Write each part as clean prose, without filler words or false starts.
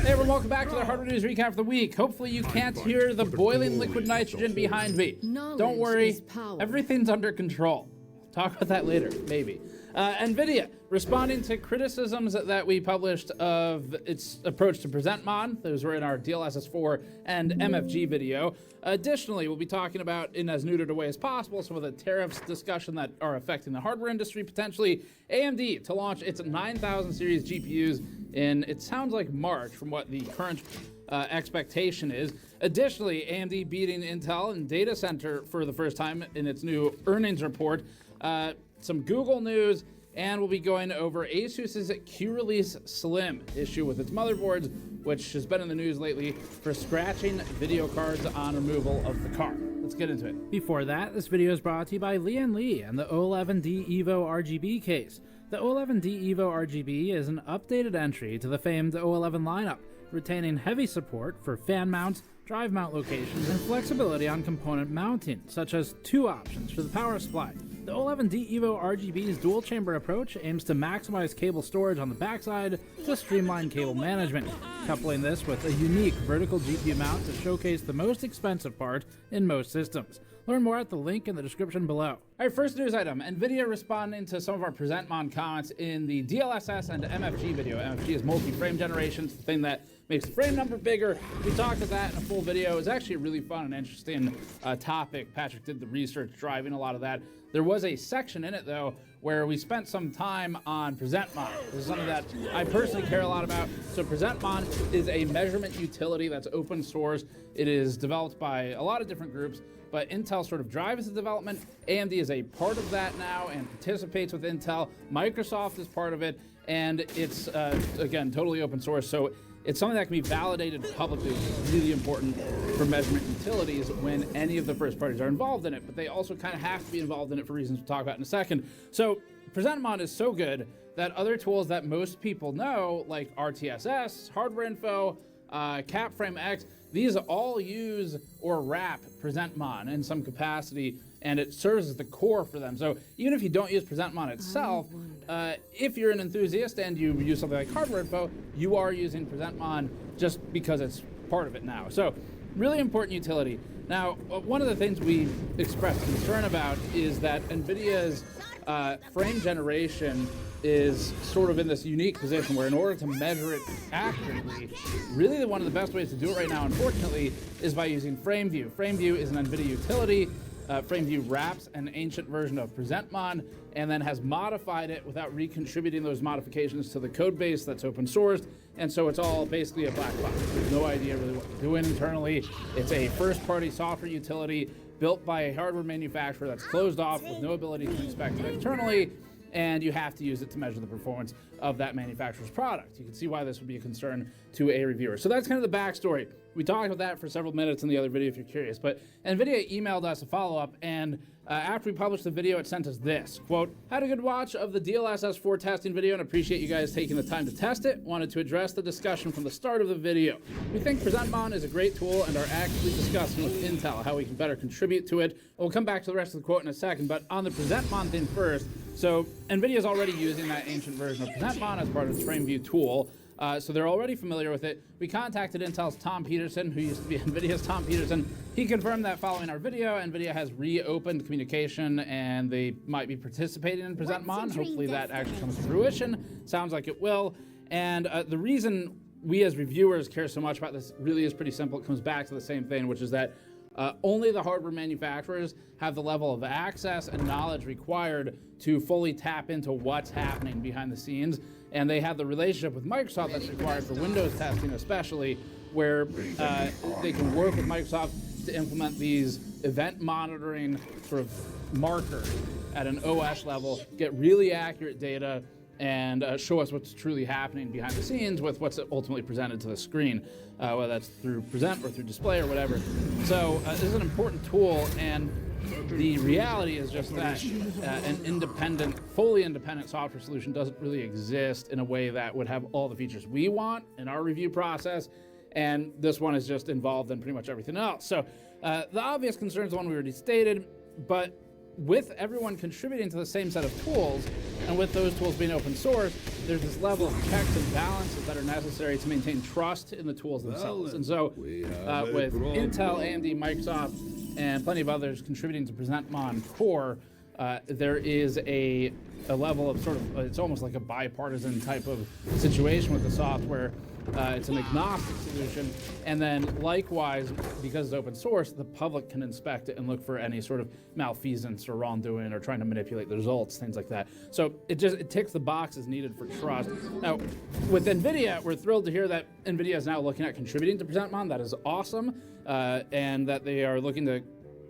Hey everyone, welcome back to the Hardware News Recap for the week. Hopefully you can't hear the boiling liquid nitrogen behind me. Don't worry, everything's under control. Talk about that later, maybe. NVIDIA, responding to criticisms that we published of its approach to PresentMon. Those were in our DLSS4 and MFG video. Additionally, we'll be talking about, in as neutered a way as possible, some of the tariffs discussion that are affecting the hardware industry, potentially AMD to launch its 9000 series GPUs in, it sounds like March, from what the current expectation is. Additionally, AMD beating Intel in data center for the first time in its new earnings report. Some Google news, and we'll be going over Asus's Q-Release Slim issue with its motherboards, which has been in the news lately for scratching video cards on removal of the card. Let's get into it. Before that, this video is brought to you by Lian Li and the O11D Evo RGB case. The O11D Evo RGB is an updated entry to the famed O11 lineup, retaining heavy support for fan mounts, drive mount locations, and flexibility on component mounting, such as 2 options for the power supply. The O11D Evo RGB's dual chamber approach aims to maximize cable storage on the backside to streamline cable management, coupling this with a unique vertical GPU mount to showcase the most expensive part in most systems. Learn more at the link in the description below. All right, first news item, NVIDIA responding to some of our PresentMon comments in the DLSS and MFG video. MFG is multi-frame generation, it's the thing that makes the frame number bigger. We talked about that in a full video. It was actually a really fun and interesting topic. Patrick did the research driving a lot of that. There was a section in it, though, where we spent some time on PresentMon. This is something that I personally care a lot about. So PresentMon is a measurement utility that's open source. It is developed by a lot of different groups, but Intel sort of drives the development. AMD is a part of that now and participates with Intel. Microsoft is part of it, and it's, again, totally open source. So it's something that can be validated publicly, which is really important for measurement utilities when any of the first parties are involved in it, but they also kind of have to be involved in it for reasons we'll talk about in a second. So PresentMon is so good that other tools that most people know, like RTSS, Hardware Info, CapFrameX, these all use or wrap PresentMon in some capacity, and it serves as the core for them. So even if you don't use PresentMon itself, if you're an enthusiast and you use something like Hardware Info, you are using PresentMon just because it's part of it now. So really important utility. Now, one of the things we expressed concern about is that NVIDIA's frame generation is sort of in this unique position where in order to measure it accurately, really one of the best ways to do it right now, unfortunately, is by using FrameView. FrameView is an NVIDIA utility. FrameView wraps an ancient version of PresentMon and then has modified it without recontributing those modifications to the code base that's open sourced. And so it's all basically a black box. There's no idea really what we're doing internally. It's a first-party software utility built by a hardware manufacturer that's closed off with no ability to inspect it externally, and you have to use it to measure the performance of that manufacturer's product. You can see why this would be a concern to a reviewer. So that's kind of the backstory. We talked about that for several minutes in the other video if you're curious, but NVIDIA emailed us a follow-up, and after we published the video, it sent us this, quote, "Had a good watch of the DLSS4 testing video and appreciate you guys taking the time to test it. Wanted to address the discussion from the start of the video. We think PresentMon is a great tool and are actively discussing with Intel how we can better contribute to it." We'll come back to the rest of the quote in a second, but on the PresentMon thing first, so NVIDIA is already using that ancient version of PresentMon as part of its FrameView tool. So they're already familiar with it. We contacted Intel's Tom Peterson, who used to be NVIDIA's Tom Peterson. He confirmed that following our video, NVIDIA has reopened communication and they might be participating in PresentMon. Hopefully that actually comes to fruition. Sounds like it will. And the reason we as reviewers care so much about this really is pretty simple. It comes back to the same thing, which is that only the hardware manufacturers have the level of access and knowledge required to fully tap into what's happening behind the scenes. And they have the relationship with Microsoft that's required for Windows testing especially, where they can work with Microsoft to implement these event monitoring sort of markers at an OS level, get really accurate data, and show us what's truly happening behind the scenes with what's ultimately presented to the screen, whether that's through present or through display or whatever. So this is an important tool, and the reality is just that an independent, fully independent software solution doesn't really exist in a way that would have all the features we want in our review process, and this one is just involved in pretty much everything else. So the obvious concern is the one we already stated, but with everyone contributing to the same set of tools, and with those tools being open source, there's this level of checks and balances that are necessary to maintain trust in the tools themselves. And so with Intel, AMD, Microsoft, and plenty of others contributing to PresentMon Core, there is a level of sort of, it's almost like a bipartisan type of situation with the software. It's an agnostic solution, and then likewise, because it's open source, the public can inspect it and look for any sort of malfeasance or wrongdoing or trying to manipulate the results, things like that. So it ticks the boxes needed for trust. Now, with NVIDIA, we're thrilled to hear that NVIDIA is now looking at contributing to PresentMon. That is awesome, and that they are looking to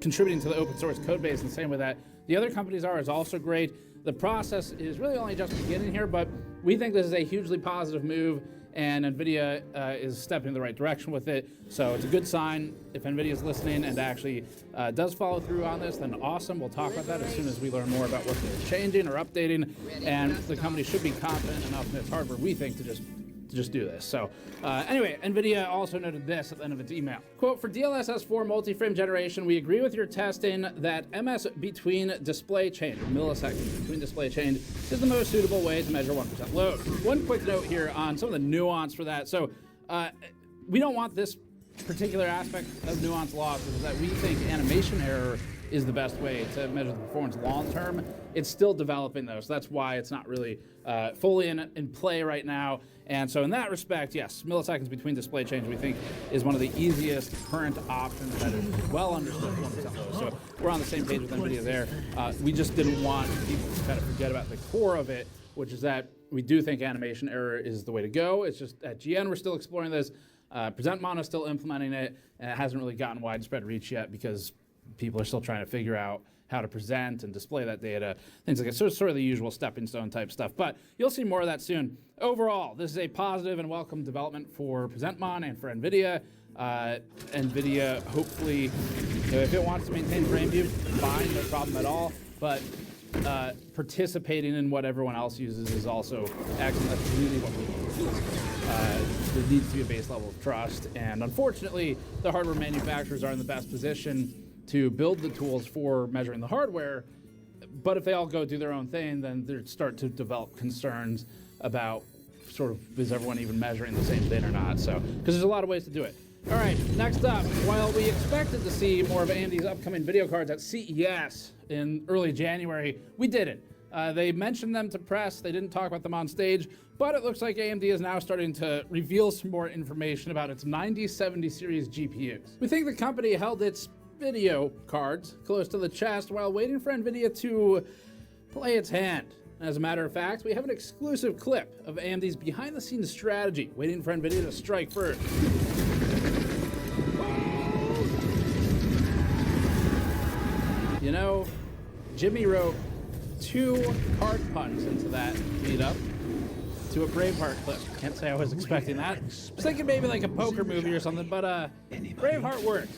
contributing to the open source code base in the same way that the other companies are is also great. The process is really only just beginning here, but we think this is a hugely positive move, and NVIDIA is stepping in the right direction with it. So it's a good sign. If NVIDIA is listening and actually does follow through on this, then awesome. We'll talk about that as soon as we learn more about what they're changing or updating. And the company should be confident enough in its hardware, we think, to just do this. So anyway, NVIDIA also noted this at the end of its email. Quote, for DLSS4 multi-frame generation, we agree with your testing that MS between display change, or milliseconds between display change, is the most suitable way to measure 1% load. One quick note here on some of the nuance for that. So we don't want this particular aspect of nuance loss, is that we think animation error is the best way to measure the performance long term. It's still developing though, so that's why it's not really fully in play right now. And so in that respect, yes, milliseconds between display change we think is one of the easiest current options that is well understood. So we're on the same page with NVIDIA there. We just didn't want people to kind of forget about the core of it, which is that we do think animation error is the way to go. It's just at GN we're still exploring this. PresentMon is still implementing it, and it hasn't really gotten widespread reach yet because people are still trying to figure out how to present and display that data, things like that. So it's sort of the usual stepping stone type stuff, but you'll see more of that soon. Overall, this is a positive and welcome development for PresentMon and for NVIDIA. NVIDIA, hopefully, if it wants to maintain FrameView, fine, no problem at all, but participating in what everyone else uses is also excellent. That's really what we need. There needs to be a base level of trust, and unfortunately, the hardware manufacturers are in the best position to build the tools for measuring the hardware, but if they all go do their own thing, then they start to develop concerns about sort of, is everyone even measuring the same thing or not? So, because there's a lot of ways to do it. All right, next up, while we expected to see more of AMD's upcoming video cards at CES in early January, we didn't. They mentioned them to press, they didn't talk about them on stage, but it looks like AMD is now starting to reveal some more information about its 9070 series GPUs. We think the company held its video cards close to the chest while waiting for NVIDIA to play its hand. As a matter of fact, we have an exclusive clip of AMD's behind-the-scenes strategy, waiting for NVIDIA to strike first. You know, Jimmy wrote 2 card puns into that meetup to a Braveheart clip. Can't say I was expecting that. I was thinking maybe like a poker movie or something, but Braveheart works.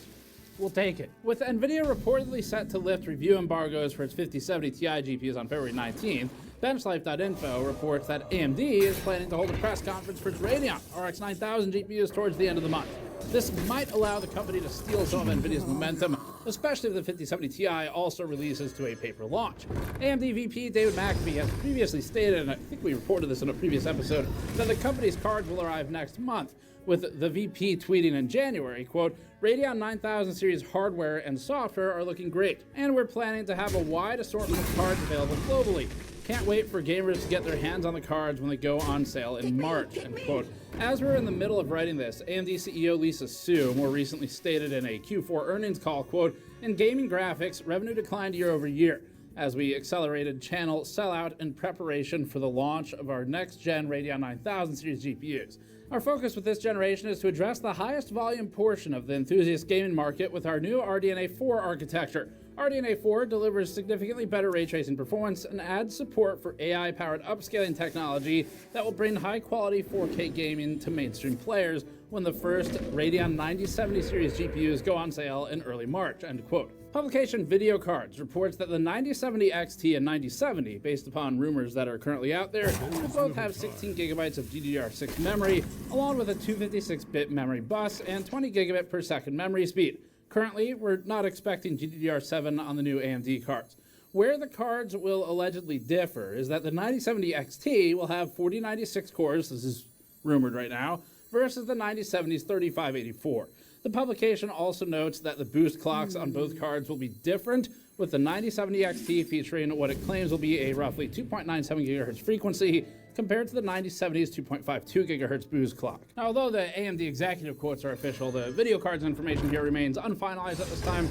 We'll take it. With NVIDIA reportedly set to lift review embargoes for its 5070 Ti GPUs on February 19th, BenchLife.info reports that AMD is planning to hold a press conference for its Radeon RX 9000 GPUs towards the end of the month. This might allow the company to steal some of NVIDIA's momentum, especially if the 5070 Ti also releases to a paper launch. AMD VP David McAfee has previously stated, and I think we reported this in a previous episode, that the company's cards will arrive next month, with the VP tweeting in January, quote, Radeon 9000 series hardware and software are looking great, and we're planning to have a wide assortment of cards available globally. Can't wait for gamers to get their hands on the cards when they go on sale in March, end quote. As we're in the middle of writing this, AMD CEO Lisa Su more recently stated in a Q4 earnings call, quote, in gaming graphics, revenue declined year over year as we accelerated channel sellout in preparation for the launch of our next-gen Radeon 9000 series GPUs. Our focus with this generation is to address the highest volume portion of the enthusiast gaming market with our new RDNA 4 architecture. RDNA 4 delivers significantly better ray tracing performance and adds support for AI-powered upscaling technology that will bring high-quality 4K gaming to mainstream players when the first Radeon 9070 series GPUs go on sale in early March, end quote. Publication Video Cards reports that the 9070 XT and 9070, based upon rumors that are currently out there, will both have 16 gigabytes of GDDR6 memory, along with a 256-bit memory bus and 20 gigabit per second memory speed. Currently, we're not expecting GDDR7 on the new AMD cards. Where the cards will allegedly differ is that the 9070 XT will have 4096 cores, this is rumored right now, versus the 9070's 3584. The publication also notes that the boost clocks on both cards will be different, with the 9070 XT featuring what it claims will be a roughly 2.97 GHz frequency compared to the 9070's 2.52 GHz boost clock. Now, although the AMD executive quotes are official, the video cards information here remains unfinalized at this time.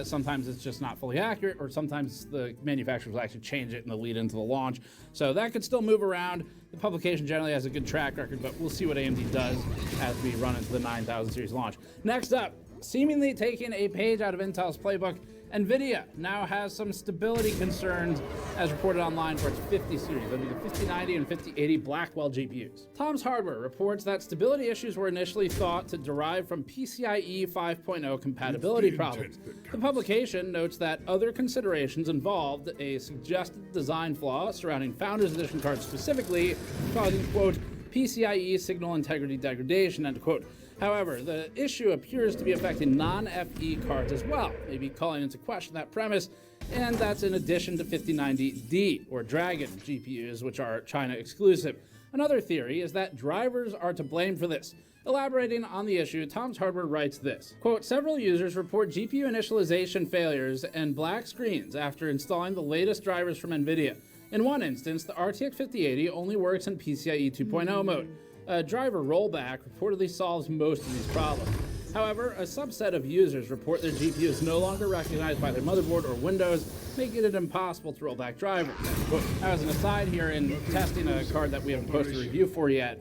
Sometimes it's just not fully accurate, or sometimes the manufacturers will actually change it in the lead into the launch. So that could still move around. The publication generally has a good track record, but we'll see what AMD does as we run into the 9000 series launch. Next up, seemingly taking a page out of Intel's playbook, NVIDIA now has some stability concerns as reported online for its 50 series. That'll be the 5090 and 5080 Blackwell GPUs. Tom's Hardware reports that stability issues were initially thought to derive from PCIe 5.0 compatibility problems. The publication notes that other considerations involved a suggested design flaw surrounding Founders Edition cards specifically, causing, quote, PCIe signal integrity degradation, end quote. However, the issue appears to be affecting non-FE cards as well, maybe calling into question that premise, and that's in addition to 5090D, or Dragon GPUs, which are China exclusive. Another theory is that drivers are to blame for this. Elaborating on the issue, Tom's Hardware writes this, quote, several users report GPU initialization failures and black screens after installing the latest drivers from NVIDIA. In one instance, the RTX 5080 only works in PCIe 2.0 mode. A driver rollback reportedly solves most of these problems. However, a subset of users report their GPU is no longer recognized by their motherboard or Windows, making it impossible to roll back drivers. But as an aside here, in testing a card that we haven't posted a review for yet,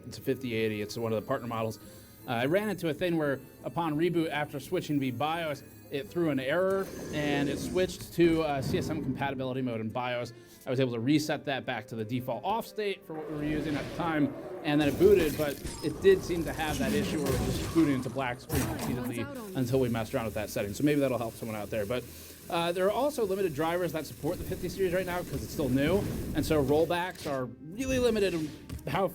it's a 5080, it's one of the partner models, I ran into a thing where upon reboot after switching via BIOS, it threw an error and it switched to CSM compatibility mode in BIOS. I was able to reset that back to the default off state for what we were using at the time, and then it booted, but it did seem to have that issue where it was just booting into black screen repeatedly until we messed around with that setting. So maybe that'll help someone out there. But there are also limited drivers that support the 50 series right now because it's still new, and so rollbacks are really limited in how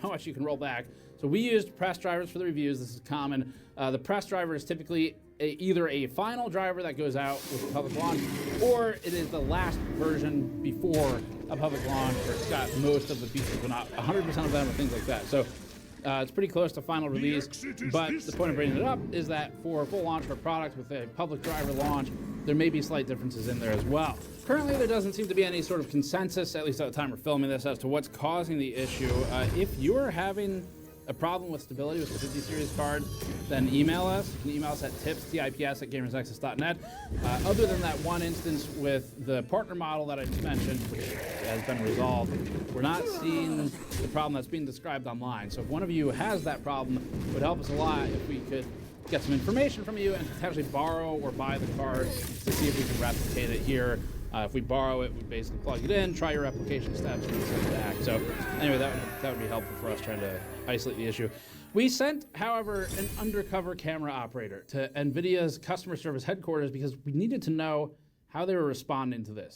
much you can roll back. So we used press drivers for the reviews. This is common. The press driver is typically either a final driver that goes out with the public launch, or it is the last version before a public launch where it's got most of the features, but not 100% of them or things like that. So it's pretty close to final release, but the point of bringing it up is that for a full launch for a product with a public driver launch, there may be slight differences in there as well. Currently, there doesn't seem to be any sort of consensus, at least at the time we're filming this, as to what's causing the issue. If you're having a problem with stability with the 50 series card, then email us. You can email us at tips@gamersnexus.net. Other than that one instance with the partner model that I just mentioned, which has been resolved, we're not seeing the problem that's being described online. So if one of you has that problem, it would help us a lot if we could get some information from you and potentially borrow or buy the card to see if we can replicate it here. If we borrow it, we basically plug it in, try your replication steps, and send it back. So anyway, that would be helpful for us trying to isolate the issue. We sent, however, an undercover camera operator to NVIDIA's customer service headquarters because we needed to know how they were responding to this.